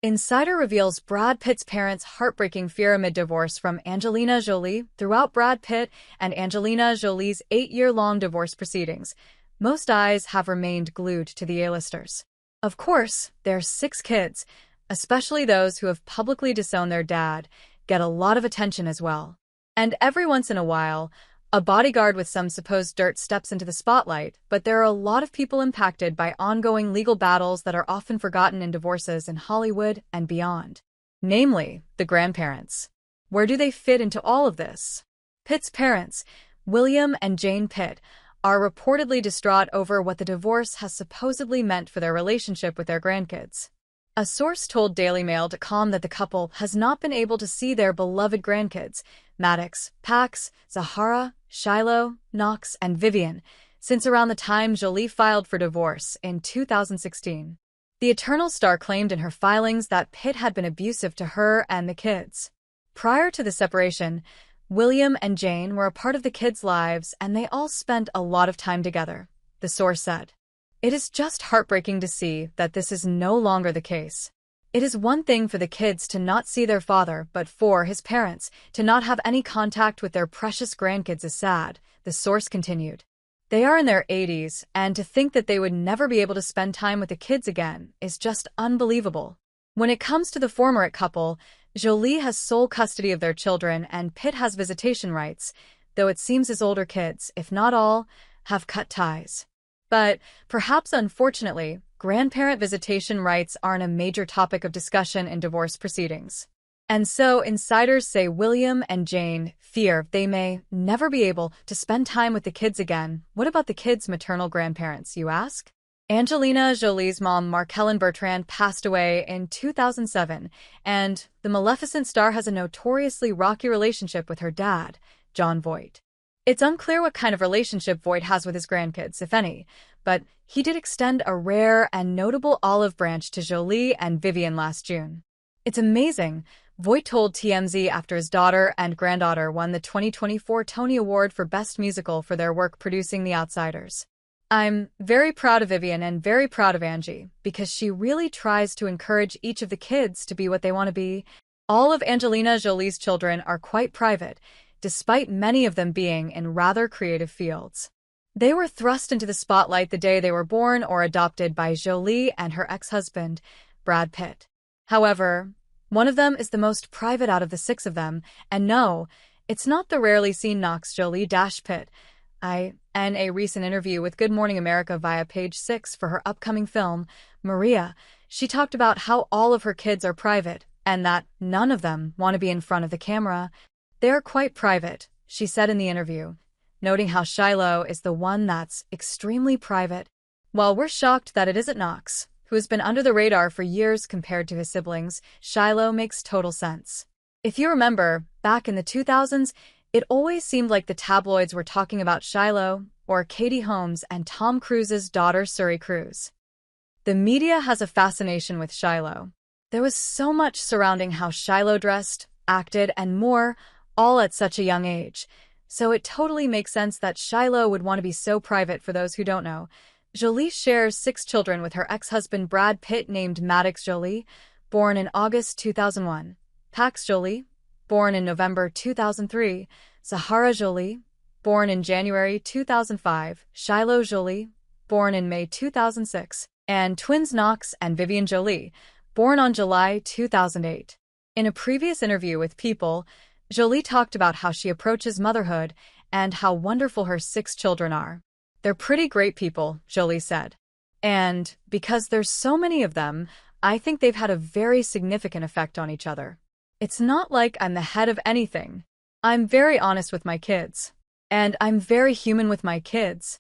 Insider reveals Brad Pitt's parents' heartbreaking fear amid divorce from Angelina Jolie. Throughout Brad Pitt and Angelina Jolie's 8-year-long divorce proceedings, most eyes have remained glued to the A-listers. Of course, their 6 kids, especially those who have publicly disowned their dad, get a lot of attention as well. And every once in a while, a bodyguard with some supposed dirt steps into the spotlight, but there are a lot of people impacted by ongoing legal battles that are often forgotten in divorces in Hollywood and beyond. Namely, the grandparents. Where do they fit into all of this? Pitt's parents, William and Jane Pitt, are reportedly distraught over what the divorce has supposedly meant for their relationship with their grandkids. A source told DailyMail.com that the couple has not been able to see their beloved grandkids, Maddox, Pax, Zahara, Shiloh, Knox, and Vivian, since around the time Jolie filed for divorce in 2016. The Eternal Star claimed in her filings that Pitt had been abusive to her and the kids. Prior to the separation, William and Jane were a part of the kids' lives and they all spent a lot of time together, the source said. It is just heartbreaking to see that this is no longer the case. It is one thing for the kids to not see their father, but for his parents to not have any contact with their precious grandkids is sad, the source continued. They are in their 80s, and to think that they would never be able to spend time with the kids again is just unbelievable. When it comes to the former couple, Jolie has sole custody of their children and Pitt has visitation rights, though it seems his older kids, if not all, have cut ties. But, perhaps unfortunately, grandparent visitation rights aren't a major topic of discussion in divorce proceedings. And so insiders say William and Jane fear they may never be able to spend time with the kids again. What about the kids' maternal grandparents, you ask? Angelina Jolie's mom, Markellen Bertrand, passed away in 2007, and the Maleficent star has a notoriously rocky relationship with her dad, Jon Voight. It's unclear what kind of relationship Voight has with his grandkids, if any, but he did extend a rare and notable olive branch to Jolie and Vivian last June. It's amazing, Voight told TMZ after his daughter and granddaughter won the 2024 Tony Award for Best Musical for their work producing The Outsiders. I'm very proud of Vivian and very proud of Angie, because she really tries to encourage each of the kids to be what they want to be. All of Angelina Jolie's children are quite private, despite many of them being in rather creative fields. They were thrust into the spotlight the day they were born or adopted by Jolie and her ex-husband, Brad Pitt. However, one of them is the most private out of the 6 of them, and no, it's not the rarely seen Knox Jolie-Pitt. In a recent interview with Good Morning America via Page 6 for her upcoming film, Maria, she talked about how all of her kids are private, and that none of them want to be in front of the camera. They're quite private, she said in the interview, noting how Shiloh is the one that's extremely private. While we're shocked that it isn't Knox, who has been under the radar for years compared to his siblings, Shiloh makes total sense. If you remember, back in the 2000s, it always seemed like the tabloids were talking about Shiloh, or Katie Holmes and Tom Cruise's daughter Suri Cruise. The media has a fascination with Shiloh. There was so much surrounding how Shiloh dressed, acted, and more, all at such a young age. So it totally makes sense that Shiloh would want to be so private. For those who don't know, Jolie shares 6 children with her ex-husband Brad Pitt, named Maddox Jolie, born in August 2001, Pax Jolie, born in November 2003, Zahara Jolie, born in January 2005, Shiloh Jolie, born in May 2006, and twins Knox and Vivian Jolie, born on July 2008. In a previous interview with People, Jolie talked about how she approaches motherhood and how wonderful her 6 children are. They're pretty great people, Jolie said. And because there's so many of them, I think they've had a very significant effect on each other. It's not like I'm the head of anything. I'm very honest with my kids. And I'm very human with my kids.